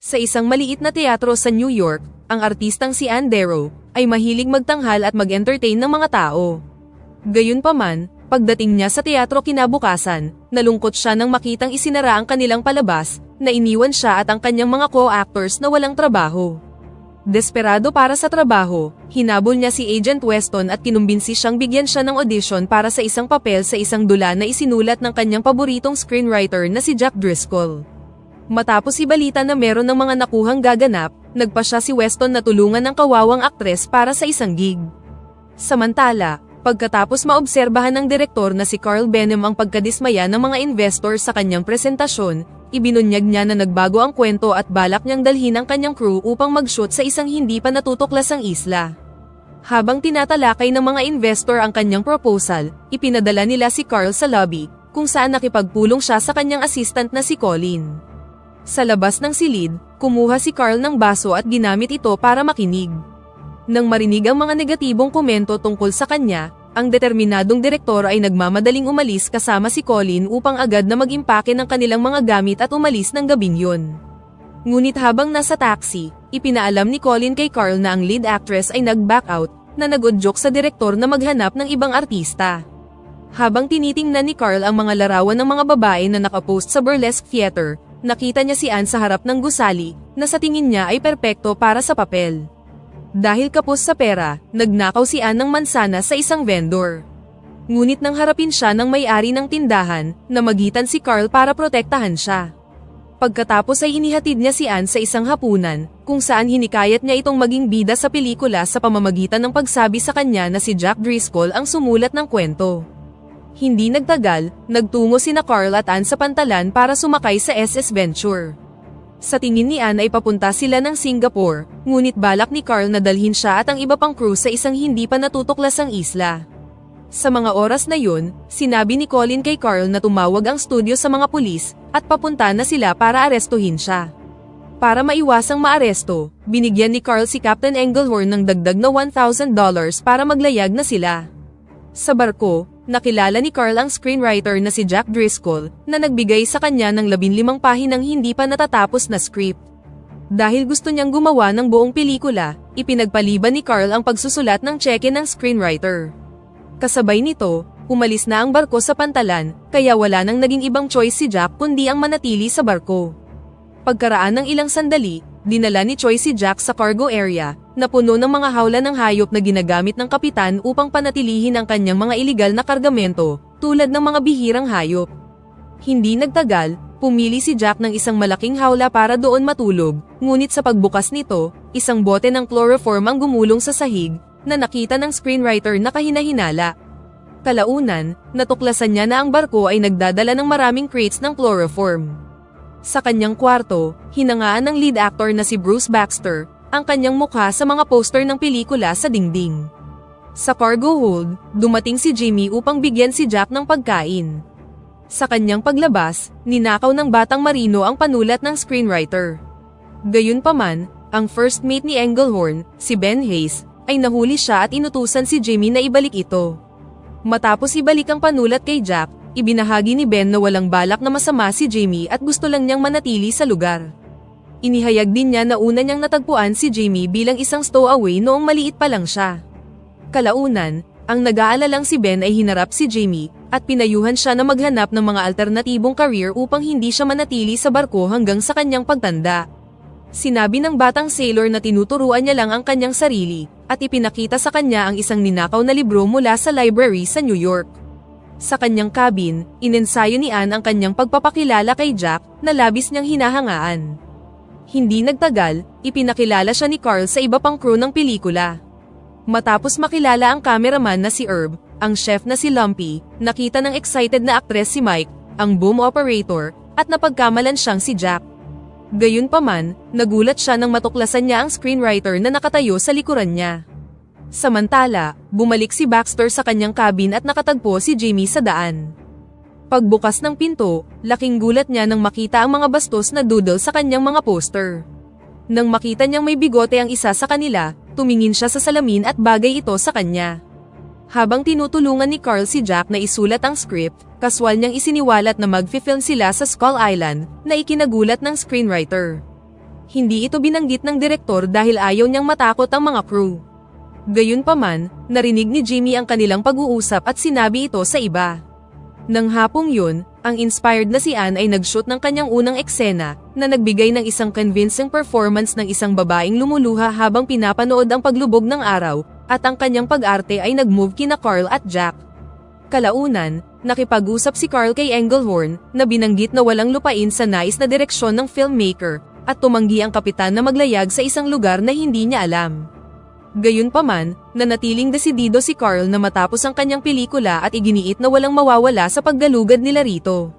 Sa isang maliit na teatro sa New York, ang artistang si Ann Darrow ay mahilig magtanghal at mag-entertain ng mga tao. Gayunpaman, pagdating niya sa teatro kinabukasan, nalungkot siya nang makitang isinara ang kanilang palabas, na iniwan siya at ang kanyang mga co-actors na walang trabaho. Desperado para sa trabaho, hinabol niya si Agent Weston at kinumbinsi siyang bigyan siya ng audition para sa isang papel sa isang dula na isinulat ng kanyang paboritong screenwriter na si Jack Driscoll. Matapos ibalita na meron ng mga nakuhang gaganap, nagpa siya si Weston na tulungan ng kawawang aktres para sa isang gig. Samantala, pagkatapos maobserbahan ng direktor na si Carl Benham ang pagkadismaya ng mga investor sa kanyang presentasyon, ibinunyag niya na nagbago ang kwento at balak niyang dalhin ang kanyang crew upang mag-shoot sa isang hindi pa natutuklasang isla. Habang tinatalakay ng mga investor ang kanyang proposal, ipinadala nila si Carl sa lobby, kung saan nakipagpulong siya sa kanyang assistant na si Colin. Sa labas ng silid, kumuha si Carl ng baso at ginamit ito para makinig. Nang marinig ang mga negatibong komento tungkol sa kanya, ang determinadong direktor ay nagmamadaling umalis kasama si Colin upang agad na mag-impake ng kanilang mga gamit at umalis ng gabing yun. Ngunit habang nasa taxi, ipinaalam ni Colin kay Carl na ang lead actress ay nag-back out, na nag-udyok sa direktor na maghanap ng ibang artista. Habang tinitingnan ni Carl ang mga larawan ng mga babae na nakapost sa burlesque theater, nakita niya si Ann sa harap ng gusali, na sa tingin niya ay perpekto para sa papel. Dahil kapos sa pera, nagnakaw si Ann ng mansana sa isang vendor. Ngunit nang harapin siya ng may-ari ng tindahan, namagitan si Carl para protektahan siya. Pagkatapos ay inihatid niya si Ann sa isang hapunan, kung saan hinikayat niya itong maging bida sa pelikula sa pamamagitan ng pagsabi sa kanya na si Jack Driscoll ang sumulat ng kwento. Hindi nagtagal, nagtungo sina Carl at Ann sa pantalan para sumakay sa SS Venture. Sa tingin ni Ann ay papunta sila ng Singapore, ngunit balak ni Carl na dalhin siya at ang iba pang crew sa isang hindi pa natutuklasang isla. Sa mga oras na yun, sinabi ni Colin kay Carl na tumawag ang studio sa mga pulis, at papunta na sila para arestuhin siya. Para maiwasang maaresto, binigyan ni Carl si Captain Englehorn ng dagdag na $1,000 para maglayag na sila. Sa barko, nakilala ni Carl ang screenwriter na si Jack Driscoll, na nagbigay sa kanya ng 15 pahinang hindi pa natatapos na script. Dahil gusto niyang gumawa ng buong pelikula, ipinagpaliban ni Carl ang pagsusulat ng tseke ng screenwriter. Kasabay nito, umalis na ang barko sa pantalan, kaya wala nang naging ibang choice si Jack kundi ang manatili sa barko. Pagkaraan ng ilang sandali, dinala ni Choi si Jack sa cargo area, na puno ng mga hawla ng hayop na ginagamit ng kapitan upang panatilihin ang kanyang mga iligal na kargamento, tulad ng mga bihirang hayop. Hindi nagtagal, pumili si Jack ng isang malaking hawla para doon matulog, ngunit sa pagbukas nito, isang bote ng chloroform ang gumulong sa sahig, na nakita ng screenwriter na kahina-hinala. Kalaunan, natuklasan niya na ang barko ay nagdadala ng maraming crates ng chloroform. Sa kanyang kwarto, hinangaan ng lead actor na si Bruce Baxter, ang kanyang mukha sa mga poster ng pelikula sa dingding. Sa cargo hold, dumating si Jimmy upang bigyan si Jack ng pagkain. Sa kanyang paglabas, ninakaw ng batang marino ang panulat ng screenwriter. Gayunpaman, ang first mate ni Englehorn, si Ben Hayes, ay nahuli siya at inutusan si Jimmy na ibalik ito. Matapos ibalik ang panulat kay Jack, ibinahagi ni Ben na walang balak na masama si Jimmy at gusto lang niyang manatili sa lugar. Inihayag din niya na una niyang natagpuan si Jimmy bilang isang stowaway noong maliit pa lang siya. Kalaunan, ang nag-aalalang si Ben ay hinarap si Jimmy, at pinayuhan siya na maghanap ng mga alternatibong career upang hindi siya manatili sa barko hanggang sa kanyang pagtanda. Sinabi ng batang sailor na tinuturuan niya lang ang kanyang sarili, at ipinakita sa kanya ang isang ninakaw na libro mula sa library sa New York. Sa kanyang cabin, inensayo ni Ann ang kanyang pagpapakilala kay Jack, na labis niyang hinahangaan. Hindi nagtagal, ipinakilala siya ni Carl sa iba pang crew ng pelikula. Matapos makilala ang cameraman na si Herb, ang chef na si Lumpy, nakita ng excited na aktres si Mike, ang boom operator, at napagkamalan siyang si Jack. Gayunpaman, nagulat siya nang matuklasan niya ang screenwriter na nakatayo sa likuran niya. Samantala, bumalik si Baxter sa kanyang cabin at nakatagpo si Jimmy sa daan. Pagbukas ng pinto, laking gulat niya nang makita ang mga bastos na doodle sa kanyang mga poster. Nang makita niyang may bigote ang isa sa kanila, tumingin siya sa salamin at bagay ito sa kanya. Habang tinutulungan ni Carl si Jack na isulat ang script, kaswal niyang isiniwalat na mag-film sila sa Skull Island, na ikinagulat ng screenwriter. Hindi ito binanggit ng direktor dahil ayaw niyang matakot ang mga crew. Gayunpaman, narinig ni Jimmy ang kanilang pag-uusap at sinabi ito sa iba. Nang hapong yun, ang inspired na si Anne ay nag-shoot ng kanyang unang eksena, na nagbigay ng isang convincing performance ng isang babaeng lumuluha habang pinapanood ang paglubog ng araw, at ang kanyang pag-arte ay nag-move kina Carl at Jack. Kalaunan, nakipag-usap si Carl kay Englehorn, na binanggit na walang lupain sa nais na direksyon ng filmmaker, at tumanggi ang kapitan na maglayag sa isang lugar na hindi niya alam. Gayunpaman, nanatiling desidido si Carl na matapos ang kanyang pelikula at iginiit na walang mawawala sa paggalugad nila rito.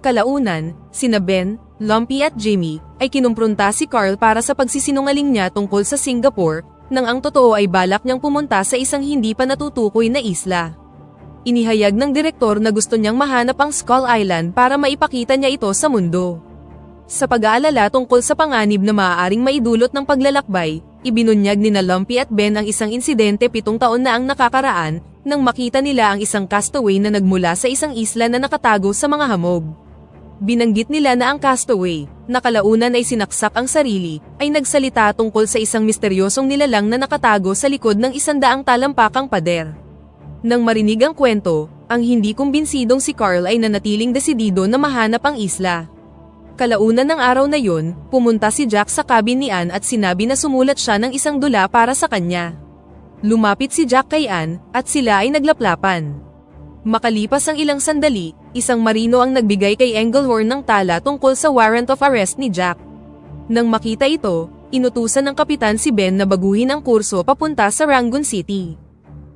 Kalaunan, sina Ben, Lumpy at Jimmy, ay kinumpronta si Carl para sa pagsisinungaling niya tungkol sa Singapore, nang ang totoo ay balak niyang pumunta sa isang hindi pa natutukoy na isla. Inihayag ng direktor na gusto niyang mahanap ang Skull Island para maipakita niya ito sa mundo. Sa pag-aalala tungkol sa panganib na maaaring maidulot ng paglalakbay, ibinunyag ni Lumpy at Ben ang isang insidente 7 taon na ang nakakaraan, nang makita nila ang isang castaway na nagmula sa isang isla na nakatago sa mga hamog. Binanggit nila na ang castaway, na kalaunan ay sinaksak ang sarili, ay nagsalita tungkol sa isang misteryosong nilalang na nakatago sa likod ng 100 talampakang pader. Nang marinig ang kwento, ang hindi kumbinsidong si Carl ay nanatiling desidido na mahanap ang isla. Kalaunan ng araw na yun, pumunta si Jack sa cabin ni Anne at sinabi na sumulat siya ng isang dula para sa kanya. Lumapit si Jack kay Anne, at sila ay naglaplapan. Makalipas ang ilang sandali, isang marino ang nagbigay kay Englehorn ng tala tungkol sa warrant of arrest ni Jack. Nang makita ito, inutusan ng kapitan si Ben na baguhin ang kurso papunta sa Rangoon City.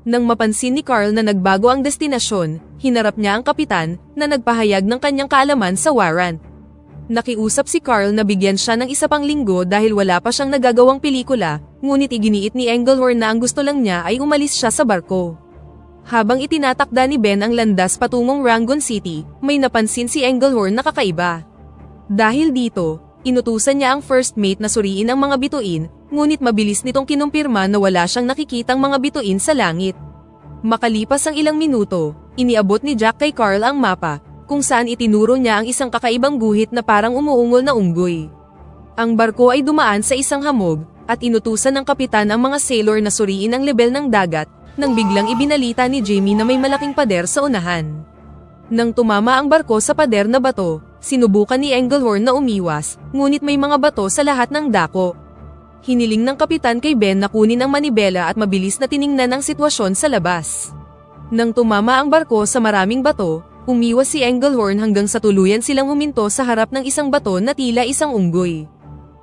Nang mapansin ni Carl na nagbago ang destinasyon, hinarap niya ang kapitan, na nagpahayag ng kanyang kaalaman sa warrant. Nakiusap si Carl na bigyan siya ng isa pang linggo dahil wala pa siyang nagagawang pelikula, ngunit iginiit ni Englehorn na ang gusto lang niya ay umalis siya sa barko. Habang itinatakda ni Ben ang landas patungong Rangoon City, may napansin si Englehorn na kakaiba. Dahil dito, inutusan niya ang first mate na suriin ang mga bituin, ngunit mabilis nitong kinumpirma na wala siyang nakikitang mga bituin sa langit. Makalipas ang ilang minuto, iniabot ni Jack kay Carl ang mapa, kung saan itinuro niya ang isang kakaibang guhit na parang umuungol na unggoy. Ang barko ay dumaan sa isang hamog, at inutusan ng kapitan ang mga sailor na suriin ang lebel ng dagat, nang biglang ibinalita ni Jamie na may malaking pader sa unahan. Nang tumama ang barko sa pader na bato, sinubukan ni Englehorn na umiwas, ngunit may mga bato sa lahat ng dako. Hiniling ng kapitan kay Ben na kunin ang manibela at mabilis na tiningnan ang sitwasyon sa labas. Nang tumama ang barko sa maraming bato, umiwas si Englehorn hanggang sa tuluyan silang huminto sa harap ng isang bato na tila isang unggoy.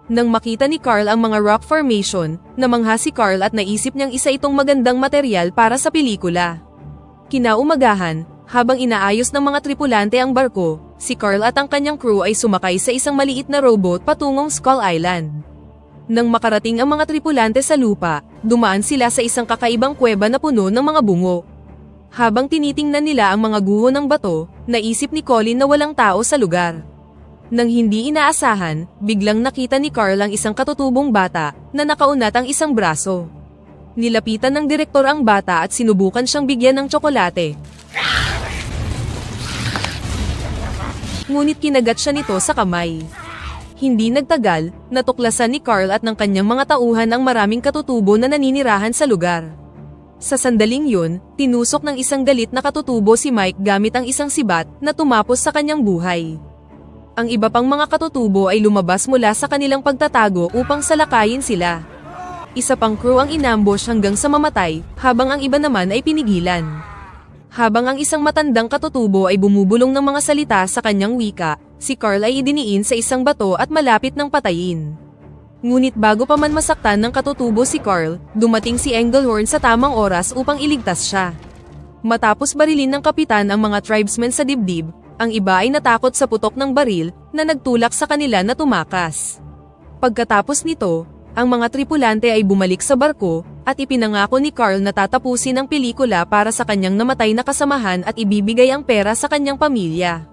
Nang makita ni Carl ang mga rock formation, namangha si Carl at naisip niyang isa itong magandang material para sa pelikula. Kinaumagahan, habang inaayos ng mga tripulante ang barko, si Carl at ang kanyang crew ay sumakay sa isang maliit na rowboat patungong Skull Island. Nang makarating ang mga tripulante sa lupa, dumaan sila sa isang kakaibang kuweba na puno ng mga bungo. Habang tinitingnan nila ang mga guho ng bato, naisip ni Colin na walang tao sa lugar. Nang hindi inaasahan, biglang nakita ni Carl ang isang katutubong bata, na nakaunat ang isang braso. Nilapitan ng direktor ang bata at sinubukan siyang bigyan ng tsokolate. Ngunit kinagat siya nito sa kamay. Hindi nagtagal, natuklasan ni Carl at ng kanyang mga tauhan ang maraming katutubo na naninirahan sa lugar. Sa sandaling yun, tinusok ng isang galit na katutubo si Mike gamit ang isang sibat na tumapos sa kanyang buhay. Ang iba pang mga katutubo ay lumabas mula sa kanilang pagtatago upang salakayin sila. Isa pang crew ang inambush hanggang sa mamatay, habang ang iba naman ay pinigilan. Habang ang isang matandang katutubo ay bumubulong ng mga salita sa kanyang wika, si Carl ay idiniin sa isang bato at malapit ng patayin. Ngunit bago pa man masaktan ng katutubo si Carl, dumating si Englehorn sa tamang oras upang iligtas siya. Matapos barilin ng kapitan ang mga tribesmen sa dibdib, ang iba ay natakot sa putok ng baril na nagtulak sa kanila na tumakas. Pagkatapos nito, ang mga tripulante ay bumalik sa barko, at ipinangako ni Carl na tatapusin ang pelikula para sa kanyang namatay na kasamahan at ibibigay ang pera sa kanyang pamilya.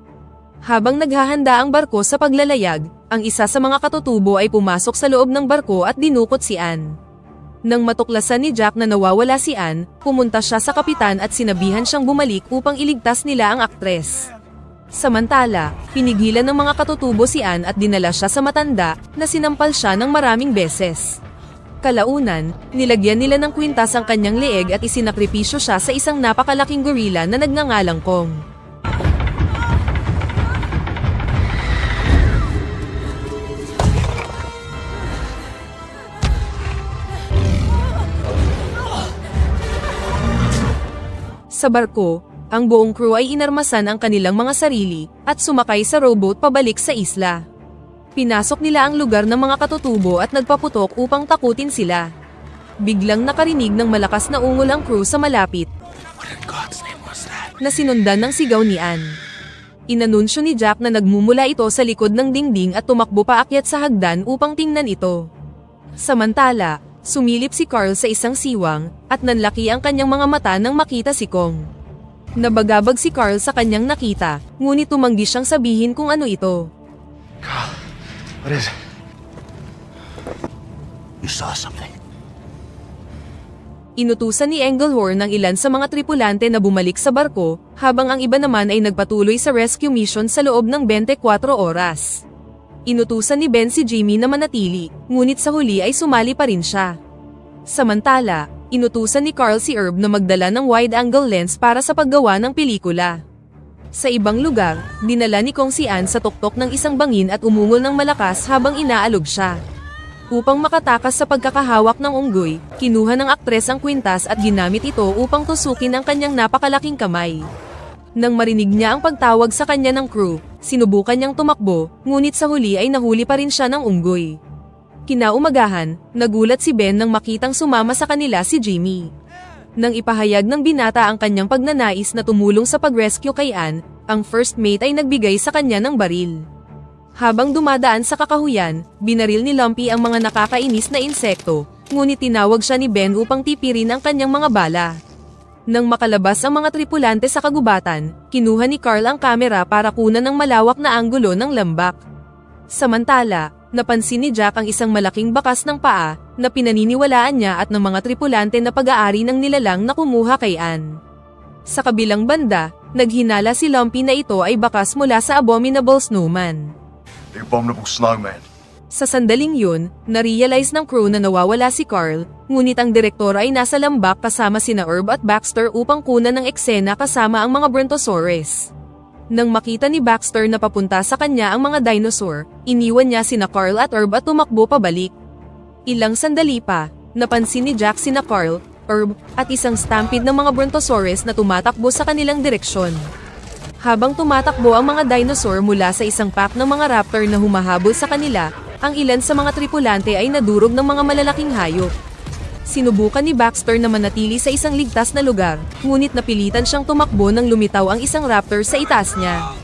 Habang naghahanda ang barko sa paglalayag, ang isa sa mga katutubo ay pumasok sa loob ng barko at dinukot si Anne. Nang matuklasan ni Jack na nawawala si Anne, pumunta siya sa kapitan at sinabihan siyang bumalik upang iligtas nila ang aktres. Samantala, pinigilan ng mga katutubo si Anne at dinala siya sa matanda, na sinampal siya ng maraming beses. Kalaunan, nilagyan nila ng kwintas ang kanyang leeg at isinakripisyo siya sa isang napakalaking gorilla na nagngangalang Kong. Sa barko, ang buong crew ay inarmasan ang kanilang mga sarili, at sumakay sa rowboat pabalik sa isla. Pinasok nila ang lugar ng mga katutubo at nagpaputok upang takutin sila. Biglang nakarinig ng malakas na ungol ang crew sa malapit, na sinundan ng sigaw ni Anne. Inanunsyo ni Jack na nagmumula ito sa likod ng dingding at tumakbo paakyat sa hagdan upang tingnan ito. Samantala, sumilip si Carl sa isang siwang, at nanlaki ang kanyang mga mata nang makita si Kong. Nabagabag si Carl sa kanyang nakita, ngunit tumanggi siyang sabihin kung ano ito. Carl, what is it? You saw something. Inutusan ni Englehorn ng ilan sa mga tripulante na bumalik sa barko, habang ang iba naman ay nagpatuloy sa rescue mission sa loob ng 24 oras. Inutusan ni Ben si Jimmy na manatili, ngunit sa huli ay sumali pa rin siya. Samantala, inutusan ni Carl si Herb na magdala ng wide-angle lens para sa paggawa ng pelikula. Sa ibang lugar, dinala ni Kong si Anne sa tuktok ng isang bangin at umungol ng malakas habang inaalog siya. Upang makatakas sa pagkakahawak ng unggoy, kinuha ng aktres ang kwintas at ginamit ito upang tusukin ang kanyang napakalaking kamay. Nang marinig niya ang pagtawag sa kanya ng crew, sinubukan niyang tumakbo, ngunit sa huli ay nahuli pa rin siya ng unggoy. Kinaumagahan, nagulat si Ben nang makitang sumama sa kanila si Jimmy. Nang ipahayag ng binata ang kanyang pagnanais na tumulong sa pag-rescue kay Anne, ang first mate ay nagbigay sa kanya ng baril. Habang dumadaan sa kakahuyan, binaril ni Lumpy ang mga nakakainis na insekto, ngunit tinawag siya ni Ben upang tipirin ang kanyang mga bala. Nang makalabas ang mga tripulante sa kagubatan, kinuha ni Carl ang kamera para kunan ng malawak na anggulo ng lambak. Samantala, napansin ni Jack ang isang malaking bakas ng paa, na pinaniniwalaan niya at ng mga tripulante na pag-aari ng nilalang na kumuha kay Anne. Sa kabilang banda, naghinala si Lumpy na ito ay bakas mula sa Abominable Snowman. The Abominable Snowman. Sa sandaling yun, na-realize ng crew na nawawala si Carl, ngunit ang direktor ay nasa lambak kasama sina Herb at Baxter upang kunan ng eksena kasama ang mga Brontosaurus. Nang makita ni Baxter na papunta sa kanya ang mga dinosaur, iniwan niya sina Carl at Herb at tumakbo pabalik. Ilang sandali pa, napansin ni Jack sina Carl, Herb, at isang stampede ng mga Brontosaurus na tumatakbo sa kanilang direksyon. Habang tumatakbo ang mga dinosaur mula sa isang pack ng mga raptor na humahabol sa kanila, ang ilan sa mga tripulante ay nadurog ng mga malalaking hayop. Sinubukan ni Baxter na manatili sa isang ligtas na lugar, ngunit napilitan siyang tumakbo nang lumitaw ang isang raptor sa itaas niya.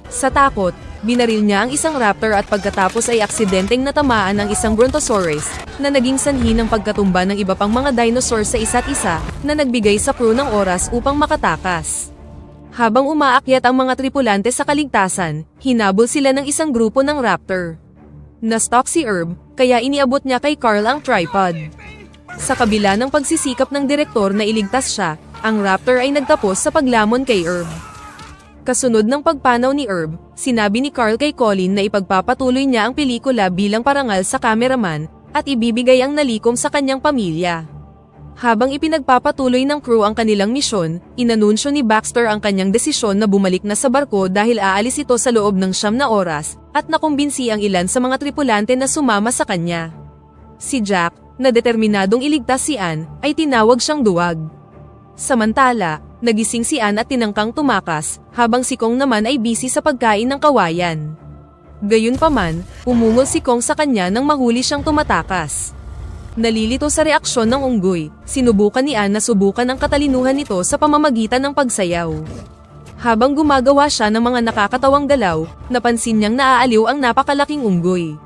Sa takot, binaril niya ang isang raptor at pagkatapos ay aksidenteng natamaan ang isang Brontosaurus, na naging sanhi ng pagkatumba ng iba pang mga dinosaur sa isa't isa, na nagbigay sa crew ng oras upang makatakas. Habang umaakyat ang mga tripulante sa kaligtasan, hinabol sila ng isang grupo ng raptor. Na-stalk si Herb, kaya iniabot niya kay Carl ang tripod. Sa kabila ng pagsisikap ng direktor na iligtas siya, ang raptor ay nagtapos sa paglamon kay Herb. Kasunod ng pagpanaw ni Herb, sinabi ni Carl kay Colin na ipagpapatuloy niya ang pelikula bilang parangal sa cameraman, at ibibigay ang nalikom sa kanyang pamilya. Habang ipinagpapatuloy ng crew ang kanilang misyon, inanunsyo ni Baxter ang kanyang desisyon na bumalik na sa barko dahil aalis ito sa loob ng 9 na oras, at nakumbinsi ang ilan sa mga tripulante na sumama sa kanya. Si Jack, na determinadong iligtas si Anne, ay tinawag siyang duwag. Samantala, nagising si Anne at tinangkang tumakas, habang si Kong naman ay busy sa pagkain ng kawayan. Gayunpaman, umungol si Kong sa kanya nang mahuli siyang tumatakas. Nalilito sa reaksyon ng unggoy, sinubukan ni Anne na subukan ang katalinuhan nito sa pamamagitan ng pagsayaw. Habang gumagawa siya ng mga nakakatawang galaw, napansin niyang naaaliw ang napakalaking unggoy.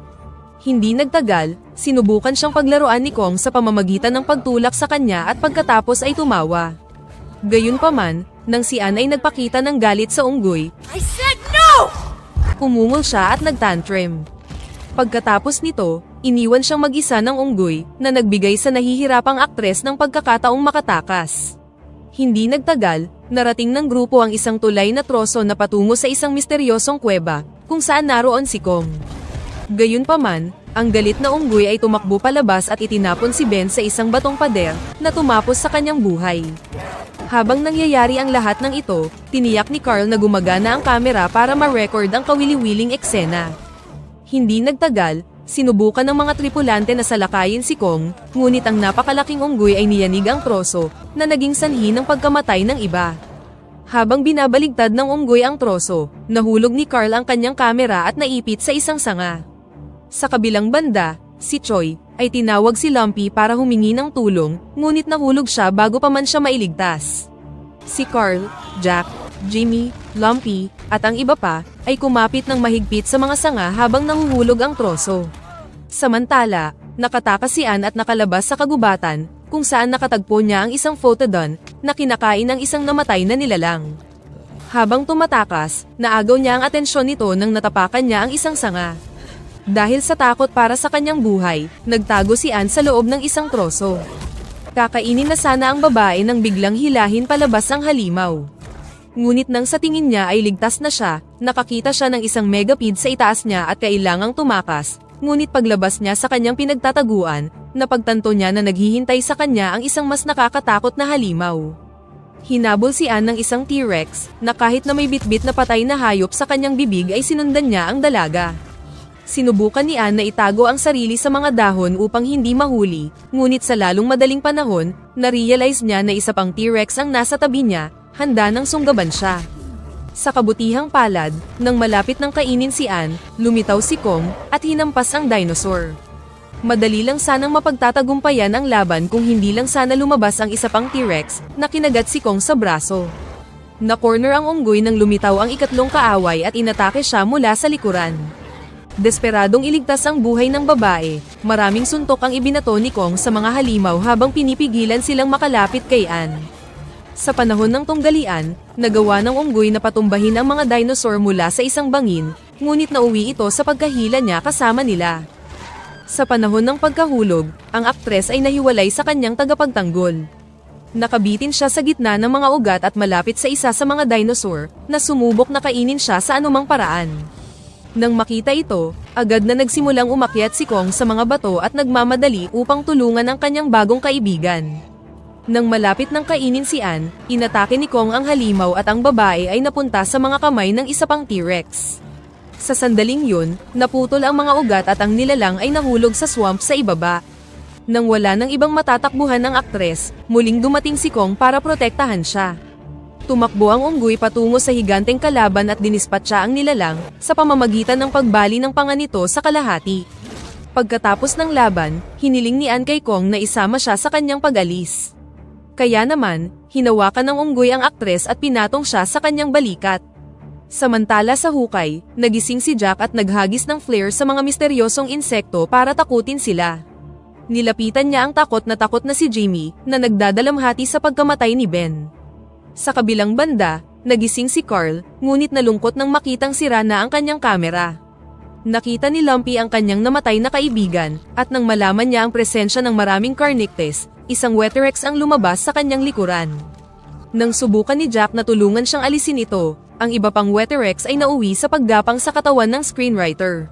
Hindi nagtagal, sinubukan siyang paglaruan ni Kong sa pamamagitan ng pagtulak sa kanya at pagkatapos ay tumawa. Gayunpaman, nang si Anne ay nagpakita ng galit sa unggoy, I said no! umungol siya at nagtantrum. Pagkatapos nito, iniwan siyang mag-isa ng unggoy na nagbigay sa nahihirapang aktres ng pagkakataong makatakas. Hindi nagtagal, narating ng grupo ang isang tulay na troso na patungo sa isang misteryosong kuweba, kung saan naroon si Kong. Gayunpaman, ang galit na unggoy ay tumakbo palabas at itinapon si Ben sa isang batong pader na tumapos sa kanyang buhay. Habang nangyayari ang lahat ng ito, tiniyak ni Carl na gumagana ang kamera para ma-record ang kawili-wiling eksena. Hindi nagtagal, sinubukan ng mga tripulante na salakayin si Kong, ngunit ang napakalaking unggoy ay niyanig ang troso, na naging sanhi ng pagkamatay ng iba. Habang binabaligtad ng unggoy ang troso, nahulog ni Carl ang kanyang kamera at naipit sa isang sanga. Sa kabilang banda, si Choi, ay tinawag si Lumpy para humingi ng tulong, ngunit nahulog siya bago pa man siya mailigtas. Si Carl, Jack, Jimmy, Lumpy, at ang iba pa, ay kumapit ng mahigpit sa mga sanga habang nahuhulog ang troso. Samantala, nakatakas si Ann at nakalabas sa kagubatan, kung saan nakatagpo niya ang isang photodon, na kinakain ng isang namatay na nilalang. Habang tumatakas, naagaw niya ang atensyon nito nang natapakan niya ang isang sanga. Dahil sa takot para sa kanyang buhay, nagtago si Ann sa loob ng isang troso. Kakainin na sana ang babae nang biglang hilahin palabas ang halimaw. Ngunit nang sa tingin niya ay ligtas na siya, nakakita siya ng isang megapid sa itaas niya at kailangang tumakas, ngunit paglabas niya sa kanyang pinagtataguan, napagtanto niya na naghihintay sa kanya ang isang mas nakakatakot na halimaw. Hinabol si Ann ng isang T-Rex, na kahit na may bitbit na patay na hayop sa kanyang bibig ay sinundan niya ang dalaga. Sinubukan ni Ann na itago ang sarili sa mga dahon upang hindi mahuli, ngunit sa lalong madaling panahon, na-realize niya na isa pang T-Rex ang nasa tabi niya, handa nang sunggaban siya. Sa kabutihang palad, nang malapit ng kainin si Ann, lumitaw si Kong, at hinampas ang dinosaur. Madali lang sanang mapagtatagumpayan ang laban kung hindi lang sana lumabas ang isa pang T-Rex, na kinagat si Kong sa braso. Na-corner ang unggoy nang lumitaw ang ikatlong kaaway at inatake siya mula sa likuran. Desperadong iligtas ang buhay ng babae, maraming suntok ang ibinato ni Kong sa mga halimaw habang pinipigilan silang makalapit kay Ann. Sa panahon ng tunggalian, nagawa ng unggoy na patumbahin ang mga dinosaur mula sa isang bangin, ngunit nauwi ito sa pagkahila niya kasama nila. Sa panahon ng pagkahulog, ang aktres ay nahiwalay sa kanyang tagapagtanggol. Nakabitin siya sa gitna ng mga ugat at malapit sa isa sa mga dinosaur, na sumubok na kainin siya sa anumang paraan. Nang makita ito, agad na nagsimulang umakyat si Kong sa mga bato at nagmamadali upang tulungan ang kanyang bagong kaibigan. Nang malapit ng kainin si Ann, inatake ni Kong ang halimaw at ang babae ay napunta sa mga kamay ng isa pang T-Rex. Sa sandaling yun, naputol ang mga ugat at ang nilalang ay nahulog sa swamp sa ibaba. Nang wala ng ibang matatakbuhan ng aktres, muling dumating si Kong para protektahan siya. Tumakbo ang unggoy patungo sa higanteng kalaban at dinispatsa ang nilalang, sa pamamagitan ng pagbali ng panga nito sa kalahati. Pagkatapos ng laban, hiniling ni Ann kay Kong na isama siya sa kanyang pag-alis. Kaya naman, hinawakan ng unggoy ang aktres at pinatong siya sa kanyang balikat. Samantala sa hukay, nagising si Jack at naghagis ng flare sa mga misteryosong insekto para takutin sila. Nilapitan niya ang takot na si Jimmy, na nagdadalamhati sa pagkamatay ni Ben. Sa kabilang banda, nagising si Carl, ngunit nalungkot nang makitang sira na ang kanyang kamera. Nakita ni Lumpy ang kanyang namatay na kaibigan, at nang malaman niya ang presensya ng maraming Carnictes, isang Weterex ang lumabas sa kanyang likuran. Nang subukan ni Jack na tulungan siyang alisin ito, ang iba pang Weterex ay nauwi sa paggapang sa katawan ng screenwriter.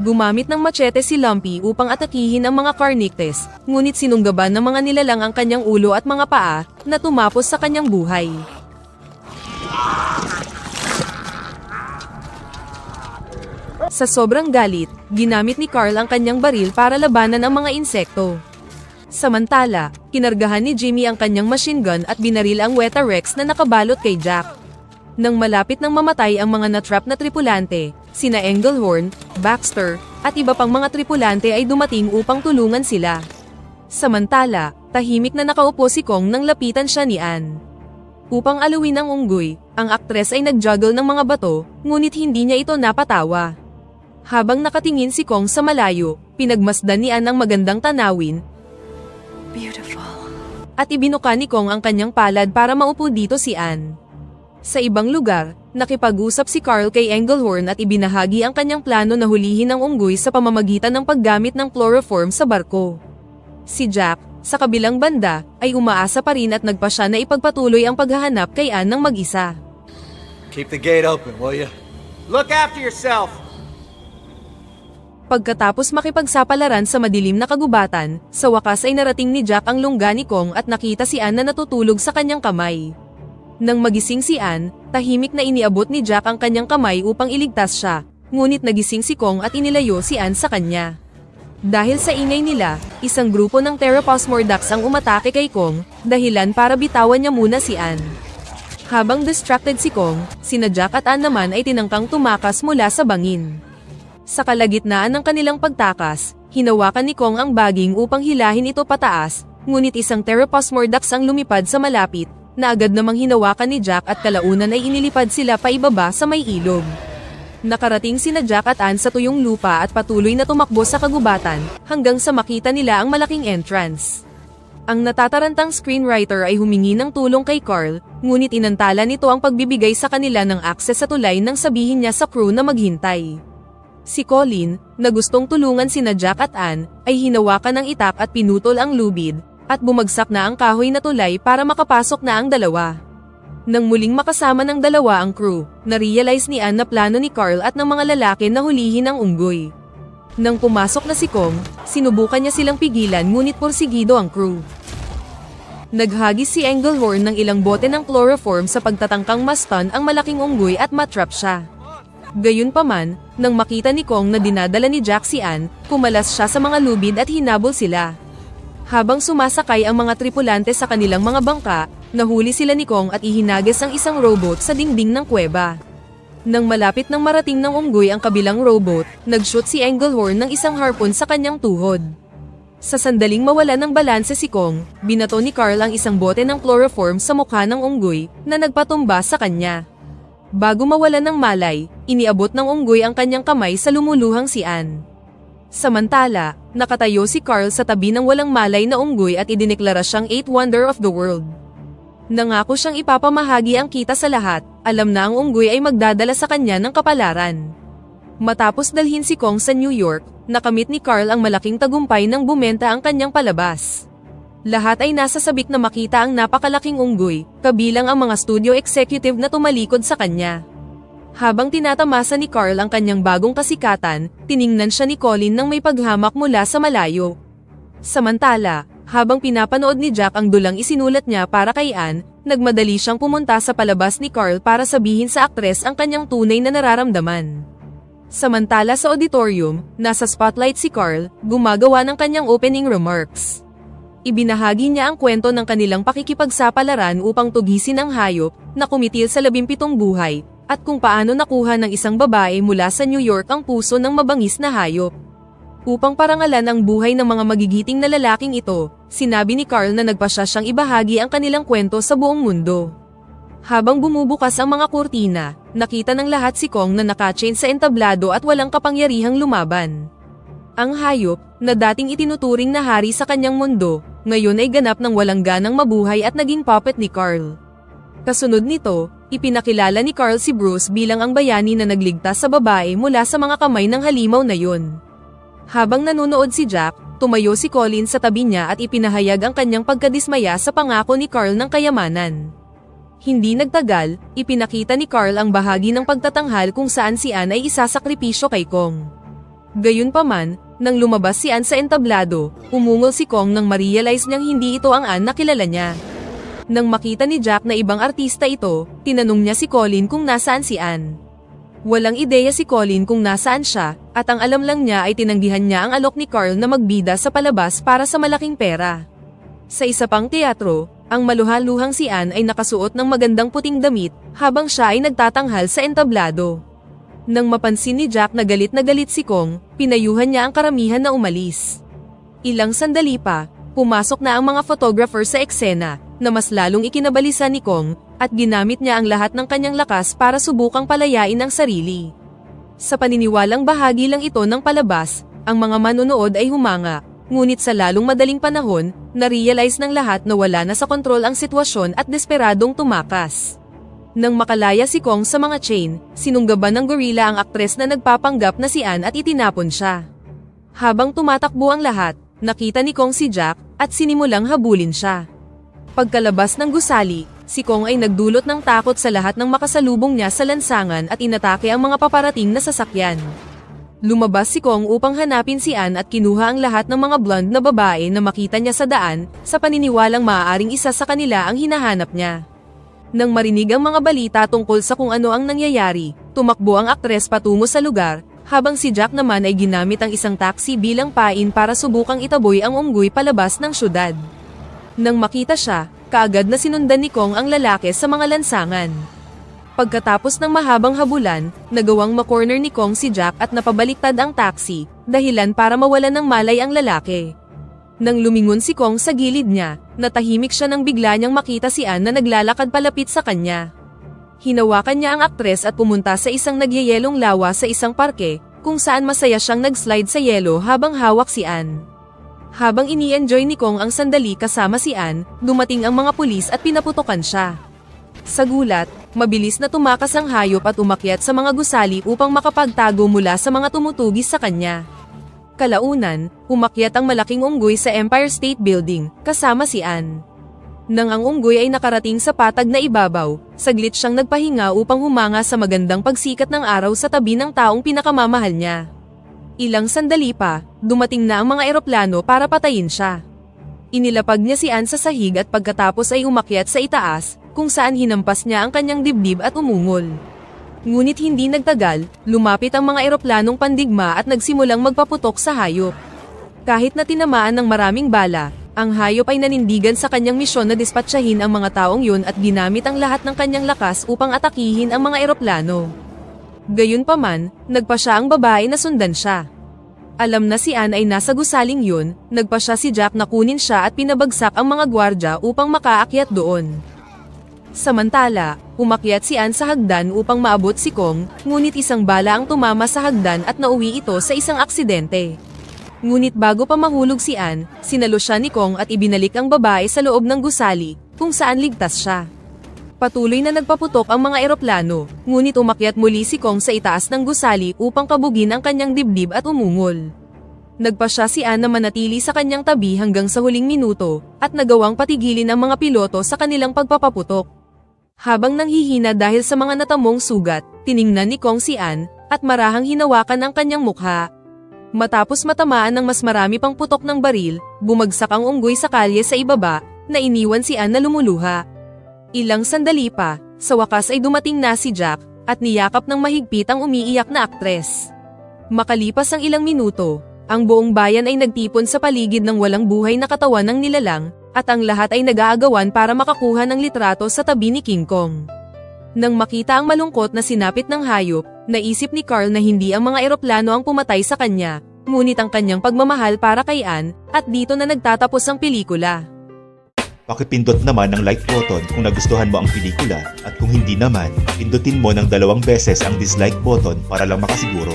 Gumamit ng machete si Lumpy upang atakihin ang mga Carnictes, ngunit sinunggaban ng mga nilalang ang kanyang ulo at mga paa, na tumapos sa kanyang buhay. Sa sobrang galit, ginamit ni Carl ang kanyang baril para labanan ang mga insekto. Samantala, kinargahan ni Jimmy ang kanyang machine gun at binaril ang Weterex na nakabalot kay Jack. Nang malapit nang mamatay ang mga natrap na tripulante, sina Englehorn, Baxter, at iba pang mga tripulante ay dumating upang tulungan sila. Samantala, tahimik na nakaupo si Kong nang lapitan siya ni Ann. Upang alawin ang unggoy, ang aktres ay nag-juggle ng mga bato, ngunit hindi niya ito napatawa. Habang nakatingin si Kong sa malayo, pinagmasdan ni Ann ang magandang tanawin, Beautiful. At ibinuka ni Kong ang kanyang palad para maupo dito si Ann. Sa ibang lugar, nakipag-usap si Carl kay Engelhorn at ibinahagi ang kanyang plano na hulihin ang unggoy sa pamamagitan ng paggamit ng chloroform sa barko. Si Jack, sa kabilang banda, ay umaasa pa rin at nagpa siya na ipagpatuloy ang paghahanap kay Anne ng mag-isa. Keep the gate open, will you? Look after yourself! Pagkatapos makipagsapalaran sa madilim na kagubatan, sa wakas ay narating ni Jack ang lungga ni Kong at nakita si Anne na natutulog sa kanyang kamay. Nang magising si Anne, tahimik na iniabot ni Jack ang kanyang kamay upang iligtas siya, ngunit nagising si Kong at inilayo si Anne sa kanya. Dahil sa ingay nila, isang grupo ng Therapusmordax ang umatake kay Kong, dahilan para bitawan niya muna si Anne. Habang distracted si Kong, sina Jack at Anne naman ay tinangkang tumakas mula sa bangin. Sa kalagitnaan ng kanilang pagtakas, hinawakan ni Kong ang baging upang hilahin ito pataas, ngunit isang Therapusmordax ang lumipad sa malapit, na agad namang hinawakan ni Jack at kalaunan ay inilipad sila paibaba sa may ilog. Nakarating sina Jack at Anne sa tuyong lupa at patuloy na tumakbo sa kagubatan, hanggang sa makita nila ang malaking entrance. Ang natatarantang screenwriter ay humingi ng tulong kay Carl, ngunit inantala nito ang pagbibigay sa kanila ng akses sa tulay nang sabihin niya sa crew na maghintay. Si Colin, na gustong tulungan sina Jack at Anne, ay hinawakan ng itak at pinutol ang lubid, at bumagsak na ang kahoy na tulay para makapasok na ang dalawa. Nang muling makasama ng dalawa ang crew, na-realize ni Anne na plano ni Carl at ng mga lalaki na hulihin ang unggoy. Nang pumasok na si Kong, sinubukan niya silang pigilan ngunit porsigido ang crew. Naghagis si Engelhorn ng ilang bote ng chloroform sa pagtatangkang mastan ang malaking unggoy at matrap siya. Gayunpaman, nang makita ni Kong na dinadala ni Jack si Anne, kumalas siya sa mga lubid at hinabol sila. Habang sumasakay ang mga tripulante sa kanilang mga bangka, nahuli sila ni Kong at ihinagis ang isang rowboat sa dingding ng kuweba. Nang malapit nang marating ng unggoy ang kabilang rowboat, nag-shoot si Engelhorn ng isang harpoon sa kanyang tuhod. Sa sandaling mawala ng balanse si Kong, binato ni Carl ang isang bote ng chloroform sa mukha ng unggoy, na nagpatumba sa kanya. Bago mawala ng malay, iniabot ng unggoy ang kanyang kamay sa lumuluhang si Anne. Samantala, nakatayo si Carl sa tabi ng walang malay na unggoy at idineklara siyang 8th wonder of the world. Nangako siyang ipapamahagi ang kita sa lahat, alam na ang unggoy ay magdadala sa kanya ng kapalaran. Matapos dalhin si Kong sa New York, nakamit ni Carl ang malaking tagumpay nang bumenta ang kanyang palabas. Lahat ay nasa sabik na makita ang napakalaking unggoy, kabilang ang mga studio executive na tumalikod sa kanya. Habang tinatamasa ni Carl ang kanyang bagong kasikatan, tiningnan siya ni Colin nang may paghamak mula sa malayo. Samantala, habang pinapanood ni Jack ang dulang isinulat niya para kay Anne, nagmadali siyang pumunta sa palabas ni Carl para sabihin sa aktres ang kanyang tunay na nararamdaman. Samantala sa auditorium, nasa spotlight si Carl, gumagawa ng kanyang opening remarks. Ibinahagi niya ang kwento ng kanilang pakikipagsapalaran upang tugisin ang hayop na kumitil sa 17 buhay, at kung paano nakuha ng isang babae mula sa New York ang puso ng mabangis na hayop. Upang parangalan ang buhay ng mga magigiting na lalaking ito, sinabi ni Carl na nagpasya siyang ibahagi ang kanilang kwento sa buong mundo. Habang bumubukas ang mga kurtina, nakita ng lahat si Kong na nakachain sa entablado at walang kapangyarihang lumaban. Ang hayop, na dating itinuturing na hari sa kanyang mundo, ngayon ay ganap ng walang ganang mabuhay at naging puppet ni Carl. Kasunod nito, ipinakilala ni Carl si Bruce bilang ang bayani na nagligtas sa babae mula sa mga kamay ng halimaw na yun. Habang nanonood si Jack, tumayo si Colin sa tabi niya at ipinahayag ang kanyang pagkadismaya sa pangako ni Carl ng kayamanan. Hindi nagtagal, ipinakita ni Carl ang bahagi ng pagtatanghal kung saan si Anne ay isasakripisyo kay Kong. Gayunpaman, nang lumabas si Anne sa entablado, umungol si Kong nang ma-realize niyang hindi ito ang Anne na kilala niya. Nang makita ni Jack na ibang artista ito, tinanong niya si Colin kung nasaan si Anne. Walang ideya si Colin kung nasaan siya, at ang alam lang niya ay tinanggihan niya ang alok ni Carl na magbida sa palabas para sa malaking pera. Sa isa pang teatro, ang maluhaluhang si Anne ay nakasuot ng magandang puting damit, habang siya ay nagtatanghal sa entablado. Nang mapansin ni Jack na galit si Kong, pinayuhan niya ang karamihan na umalis. Ilang sandali pa, pumasok na ang mga photographer sa eksena, na mas lalong ikinabalisa ni Kong, at ginamit niya ang lahat ng kanyang lakas para subukang palayain ang sarili. Sa paniniwalang bahagi lang ito ng palabas, ang mga manonood ay humanga, ngunit sa lalong madaling panahon, na-realize ng lahat na wala na sa kontrol ang sitwasyon at desperadong tumakas. Nang makalaya si Kong sa mga chain, sinunggaban ng gorilla ang aktres na nagpapanggap na si Ann at itinapon siya. Habang tumatakbo ang lahat, nakita ni Kong si Jack at sinimulang habulin siya. Pagkalabas ng gusali, si Kong ay nagdulot ng takot sa lahat ng makasalubong niya sa lansangan at inatake ang mga paparating na sasakyan. Lumabas si Kong upang hanapin si Ann at kinuha ang lahat ng mga blonde na babae na makita niya sa daan, sa paniniwalang maaaring isa sa kanila ang hinahanap niya. Nang marinig ang mga balita tungkol sa kung ano ang nangyayari, tumakbo ang aktres patungo sa lugar, habang si Jack naman ay ginamit ang isang taxi bilang pain para subukang itaboy ang unggoy palabas ng syudad. Nang makita siya, kaagad na sinundan ni Kong ang lalaki sa mga lansangan. Pagkatapos ng mahabang habulan, nagawang makorner ni Kong si Jack at napabaliktad ang taxi, dahilan para mawalan ng malay ang lalaki. Nang lumingon si Kong sa gilid niya, natahimik siya nang bigla niyang makita si Ann na naglalakad palapit sa kanya. Hinawakan niya ang aktres at pumunta sa isang nagyayelong lawa sa isang parke, kung saan masaya siyang nag-slide sa yelo habang hawak si Ann. Habang ini-enjoy ni Kong ang sandali kasama si Ann, dumating ang mga pulis at pinaputokan siya. Sa gulat, mabilis na tumakas ang hayop at umakyat sa mga gusali upang makapagtago mula sa mga tumutugis sa kanya. Kalaunan, umakyat ang malaking unggoy sa Empire State Building, kasama si Ann. Nang ang unggoy ay nakarating sa patag na ibabaw, saglit siyang nagpahinga upang humanga sa magandang pagsikat ng araw sa tabi ng taong pinakamamahal niya. Ilang sandali pa, dumating na ang mga eroplano para patayin siya. Inilapag niya si Ann sa sahig at pagkatapos ay umakyat sa itaas, kung saan hinampas niya ang kanyang dibdib at umungol. Ngunit hindi nagtagal, lumapit ang mga eroplanong pandigma at nagsimulang magpaputok sa hayop. Kahit na tinamaan ng maraming bala, ang hayop ay nanindigan sa kanyang misyon na dispatsahin ang mga taong yun at ginamit ang lahat ng kanyang lakas upang atakihin ang mga eroplano. Gayunpaman, nagpa siya ang babae na sundan siya. Alam na si Ann ay nasa gusaling yun, nagpa siya si Jack na kunin siya at pinabagsak ang mga gwardya upang makaakyat doon. Samantala, umakyat si Ann sa hagdan upang maabot si Kong, ngunit isang bala ang tumama sa hagdan at nauwi ito sa isang aksidente. Ngunit bago pa mahulog si Ann, sinalo siya ni Kong at ibinalik ang babae sa loob ng gusali, kung saan ligtas siya. Patuloy na nagpaputok ang mga eroplano, ngunit umakyat muli si Kong sa itaas ng gusali upang kabugin ang kanyang dibdib at umungol. Nagpa siya si Ann na manatili sa kanyang tabi hanggang sa huling minuto, at nagawang patigilin ang mga piloto sa kanilang pagpapaputok. Habang nanghihina dahil sa mga natamong sugat, tiningnan ni Kong si Ann, at marahang hinawakan ang kanyang mukha. Matapos matamaan ng mas marami pang putok ng baril, bumagsak ang unggoy sa kalye sa ibaba, na iniwan si Ann na lumuluha. Ilang sandali pa, sa wakas ay dumating na si Jack, at niyakap ng mahigpit ang umiiyak na aktres. Makalipas ang ilang minuto, ang buong bayan ay nagtipon sa paligid ng walang buhay na katawan ng nilalang, at ang lahat ay nag-aagawan para makakuha ng litrato sa tabi ni King Kong. Nang makita ang malungkot na sinapit ng hayop, naisip ni Carl na hindi ang mga eroplano ang pumatay sa kanya, ngunit ang kanyang pagmamahal para kay Ann, at dito na nagtatapos ang pelikula. Pakipindot naman ang like button kung nagustuhan mo ang pelikula, at kung hindi naman, pindutin mo ng 2 beses ang dislike button para lang makasiguro.